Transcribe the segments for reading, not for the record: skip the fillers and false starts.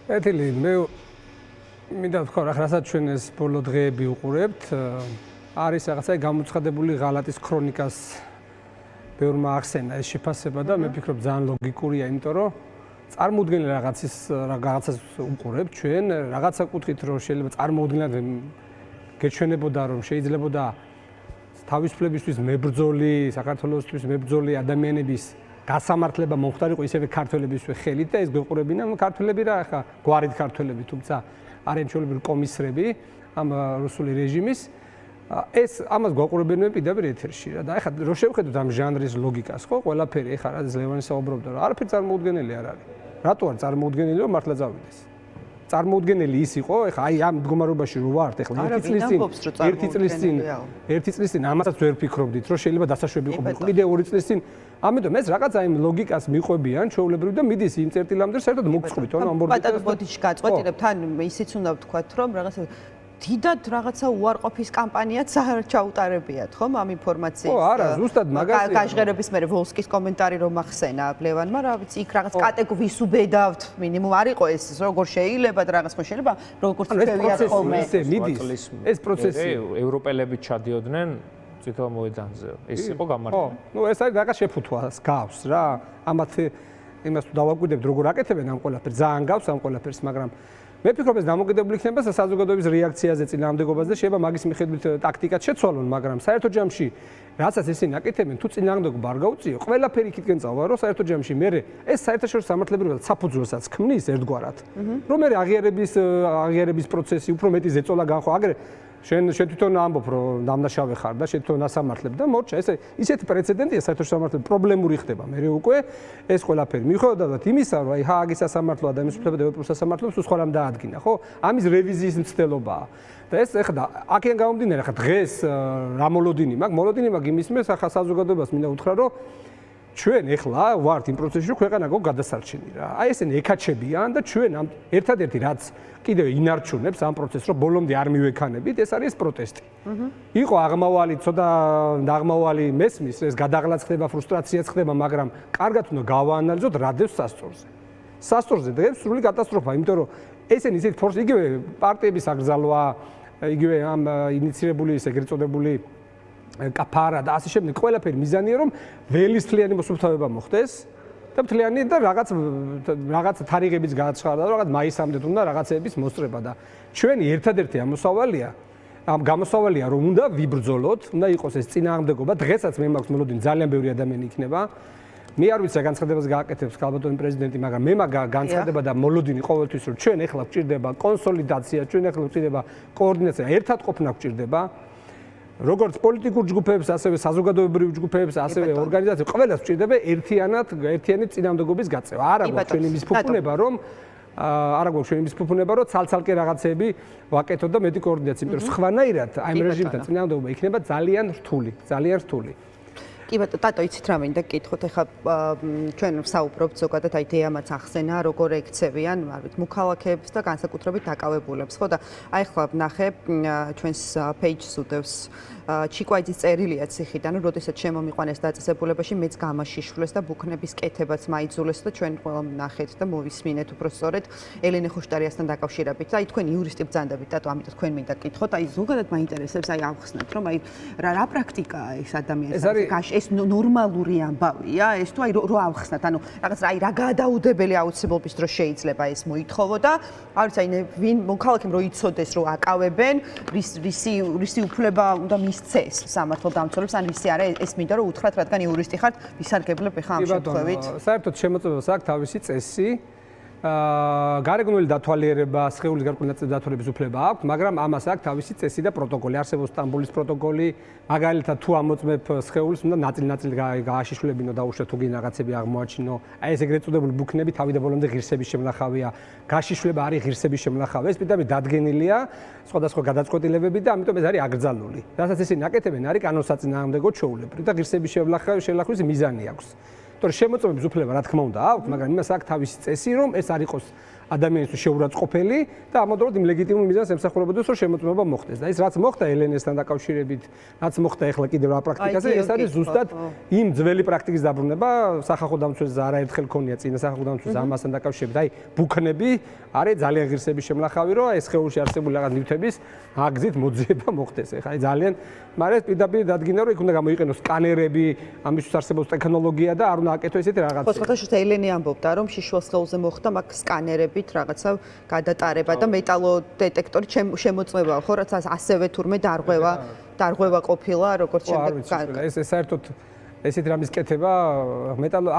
ეთილი მე მინდა ვთქვა რა რასაც ჩვენ ეს ბოლო დღეები უყურებთ არის რაღაცა გამოცხადებული ღალატის ქრონიკას ბევრმა ახსენა ეს შეფასება და მე ვფიქრობ ძალიან ლოგიკურია იმიტომ რომ წარმოუდგენელი რაღაცას უყურებთ ჩვენ რაღაცა კუთხით რომ შეიძლება წარმოუდგენლად გეჩვენებოდა რომ შეიძლებოდა თავისუფლებისთვის მებრძოლი საქართველოსთვის მებრძოლი ადამიანების გასამართლება მომხდარიყო ისევე ქართველებისთვის ხელით და ეს გვეყურებინა ქართველები რა ხა გვარით ქართველები თუმცა არიან ჩვეულებრივი კომისრები ამ რუსული რეჟიმის ეს ამას გვაყურებენ პირდაპირ ეთერში რა და ეხლა რო შევხედოთ ამ ჟანრის ლოგიკას ხო ყველაფერი ეხლა რა ლევანი საუბრობდა რომ არაფერი წარმოუდგენელი არ არის რატო არ წარმოუდგენელი რომ მართლა წავიდეს წარმოუდგენელი ის იყო ეხლა აი ამ მდგომარეობაში რო ვართ ეხლა ერთი წლის წინ ამასაც ვერ ფიქრობდით რომ შეიძლება დასაშვები ყოფილიყო კიდე 2 წლის წინ ამიტომ ეს რაღაცა იმ ლოგიკას მიყვებიან ჩვეულებრივ და მიდის იმ წერტილამდე საერთოდ მოგწყვით ანუ ამბობთ პატარა ბოდიში გაწყვეტილებ თან ისიც უნდა ვთქვათ რომ რაღაცა დიდად რაღაცა უარყოფის კამპანიაც ჩაუტარებიათ ხომ ამ ინფორმაციის ხო არა ზუსტად მაგაზია გაჟღერების მერე ვოლსკის კომენტარი რომ ახსენა ლევანმა რა ვიცი იქ რაღაც კატეგორიის უბედავთ მინიმუმ არ იყო ეს როგორ შეიძლება და რაღაც ხო შეიძლება როგორც შევიათ ხოლმე ეს პროცესი ევროპელები ჩადიოდნენ წითელ მოედანზე ეს იყო გამართული ნუ ეს არის რაღაც შეფუთვას გავს რა ამათ იმას თუ დავაკვირდებთ როგორ აკეთებენ ამ ყველაფერს ძალიან გავს ამ ყველაფერს მაგრამ მე ვფიქრობ ეს დამოკიდებული იქნება საზოგადოების რეაქციაზე წინააღმდეგობაზე და შეიძლება მაგის მიხედვით ტაქტიკაც შეცვალონ მაგრამ საერთო ჯამში რასაც ისინი აკეთებენ თუ წინააღმდეგობა არ გაუწიო ყველაფერი იქითკენ წავა რომ საერთო ჯამში მე ეს საერთაშორისო სამართლებრივად საფუძველსაც ქმნის ერთგვარად რომ მე აღიარების პროცესი უფრო მეტი ზეწოლა განხო აგრე შენ თვითონ ამბობ რომ დამნაშავე ხარ და შენ თვითონ ასამართლებ და მორჩა ეს ისეთი პრეცედენტია საერთაშორისო სამართლები პრობლემური ხდება მე უკვე ეს ყველაფერი მიუხედავად იმისა რომ აი ჰააგის სასამართლო ადამიანის უფლებათა ევროპულ სასამართლოს უცხოელამ დაადგინა ხო ამის რევიზიის მცდელობაა და ეს ეხლა აქედან გამომდინარე ხა დღეს რა მოლოდინი მაქვს იმის მე ხა საზოგადოებას მინდა უთხრა რომ ჩვენ ეხლა ვართ იმ პროცესში რომ ქვეყანა გო გადასარჩენი რა აი ესენი ეკაჩებიან და ჩვენ ამ ერთადერთი რაც კიდევ ინარჩუნებს ამ პროცესს რომ ბოლომდე არ მივექანებით ეს არის პროტესტი იყო აღმავალი ცოტა აღმავალი მესმის ეს გადაღლაც ხდება ფრუსტრაციაც ხდება მაგრამ კარგად უნდა გავაანალიზოთ რა დევს სასწორზე დღეს სრული კატასტროფა იმიტომ რომ ესენი ისეთ ფორს იგივე პარტიების აკრძალვა იგივე ამ ინიცირებული ეგრეთ წოდებული კაფარა და ასე შემდეგ ყველაფერი მიზანია რომ ველისთლიანი მოსუფთავება მოხდეს და მთლიანი და რაღაც თარიღებიც გააცხადა და რაღაც მაისამდე უნდა რაღაცეების მოსწრება და ჩვენი ერთადერთი გამოსავალია რომ უნდა ვიბრძოლოთ უნდა იყოს ეს წინააღმდეგობა დღესაც მე მაქვს მოლოდინი ძალიან ბევრი ადამიანი იქნება მე არ ვიცი განცხადებას გააკეთებს ქალბატონი პრეზიდენტი მაგრამ მე მაგ განცხადება და მოლოდინი ყოველთვის რომ ჩვენ ეხლა გვჭირდება კონსოლიდაცია ჩვენ ეხლა გვჭირდება კოორდინაცია ერთად ყოფნა გვჭირდება როგორც პოლიტიკურ ჯგუფებს, ასევე საზოგადოებრივ ჯგუფებს, ასევე ორგანიზაციებს, ყველას გვჭირდება ერთიანი წინააღმდეგობის გაწევა. არა გვაქვს ჩვენი მის ფუფუნება, რომ ცალ-ცალკე რაღაცები ვაკეთოთ და მეტი კოორდინაცია, იმიტომ რომ სხვანაირად აი ამ რეჟიმთან წინააღმდეგობა იქნება ძალიან რთული. კი ბატონო, ტატო, იცით რა მინდა გკითხოთ, ეხლა ჩვენ ვსაუბრობთ ზოგადად აი დეამაც ახსენა, როგორ ექცევიან, არ ვიცი, მოქალაქეებს და განსაკუთრებით დაკავებულებს, ხო და აი ახლა ვნახე ჩვენს პეიჯს უდევს ჩიკვაიძის წერილია ციხიდან, რომ როდესაც შემომიყვანეს დაწესებულებაში მეც გამაშიშვლეს და ბუქნების კეთებაც მაიძულეს და ჩვენ ყველა ვნახეთ და მოვისმინეთ უფრო სწორედ ელენე ხუშტარიასთან დაკავშირებით. აი თქვენ იურისტი ბრძანდებით, ტატო, ამიტომ თქვენ მინდა გკითხოთ, აი ზოგადად მაინტერესებს, აი ავხსნათ, რომ აი რა პრაქტიკაა ეს ადამიანის ეს ნორმალური ამბავია ეს თუ აი რო ავხსნათ ანუ რაღაც აი რა გადაუდებელი აუცილებლობის დრო შეიძლება ეს მოითხოვო და არ ვიცი აი ვინ მოქალაქემ რო იცოდეს რო აკავებენ რისი უფლება უნდა მისცეს სამართლო დამცველებს ან რისი არა ეს მინდა რომ უთხრათ რადგან იურისტი ხართ ვისარგებლებ ხა ამ შემთხვევით საერთოდ შემოწმებას აქვს თავისი წესი გარეგნული დათვალიერება, სხეულის გარკვეული ნაწილის დათვალიერების უფლება აქვს, მაგრამ ამას აქვს თავისი წესი და პროტოკოლი. არსებობს სტამბოლის პროტოკოლი, მაგალითად თუ ამოწმებ სხეულს, უნდა ნაწილ-ნაწილ გააშიშვლებინო და უშუალოდ თუ გინ რაღაცები აღმოაჩინო. აი ეს ეგრეთ წოდებული ბუქნები თავიდან ბოლომდე ღირსების შემნახავია. გაშიშვლება არის ღირსების შემნახავი. ეს პირდაპირ დადგენილია სხვადასხვა გადაწყვეტილებები და ამიტომ ეს არის აკრძალული. რასაც ისინი აკეთებენ, არის კანონსაწინააღმდეგო ჩვეულებრივი და ღირსების შემნახვის მიზანი აქვს. თორე შემოწმების უფლება რა თქმა უნდა აქვს, მაგრამ იმას აქვს თავისი წესი, რომ ეს არ იყოს ადამიანისთვის შეურაცხყოფელი და ამავდროულად იმ ლეგიტიმურ მიზანს ემსახურებოდეს, რომ შემოწმება მოხდეს. და ის რაც მოხდა ელენესთან დაკავშირებით, რაც მოხდა ახლა კიდევ რა პრაქტიკაზე, ეს არის ზუსტად იმ ძველი პრაქტიკის დაბრუნება, სახალხო დამცველს არაერთხელ ქონია წინა სახალხო დამცველს ამასთან დაკავშირებით. აი, ბუქნები არის ძალიან ღირსების შემლახავი, რომ ეს სხეულში არსებული რაღაც ნივთების აგზით მოძიება მოხდეს. ეხლა აი ძალიან, მაგრამ პირდაპირ დადგინდა, რომ იქ უნდა გამოიყენოს სკანერები, ამისთვის არსებობს ტექნოლოგია და არ უნდა აკეთო ესეთი რაღაცა. ხო, სხვათაშორის ელენე ამბობდა, რომ შიშვალ სხეულზე მოხდა მაგ სკანერებით რაღაცა გადატარება და მეტალოდეტექტორით შემოწმებაა, ხო, რაც ასევე თურმე დარღვევა ყოფილა, როგორც შემდეგ. ეს საერთოდ ესეთი რამის კეთება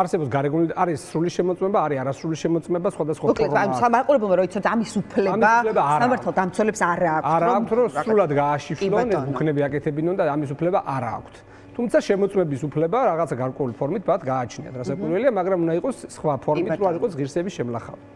არსებობს გარეგნული არის სრული შემოწმება, არის არასრული შემოწმება, სხვადასხვა ფორმაა. მოკლედ, სამაყურებელმა რომ იცოდეთ, ამის უფლება სამართალ დამცველებს არ აქვს. არ აქვს, რომ სრულად გააშიფლონ, ეს ბუქნები აკეთებინონ და ამის უფლება არ აქვს. თუმცა შემოწმების უფლება რაღაცა გარკვეული ფორმით მათ გააჩნიათ, რასაკვირველია, მაგრამ უნდა იყოს სხვა ფორმით, რომ არ იყოს ღირსების შემლახავი.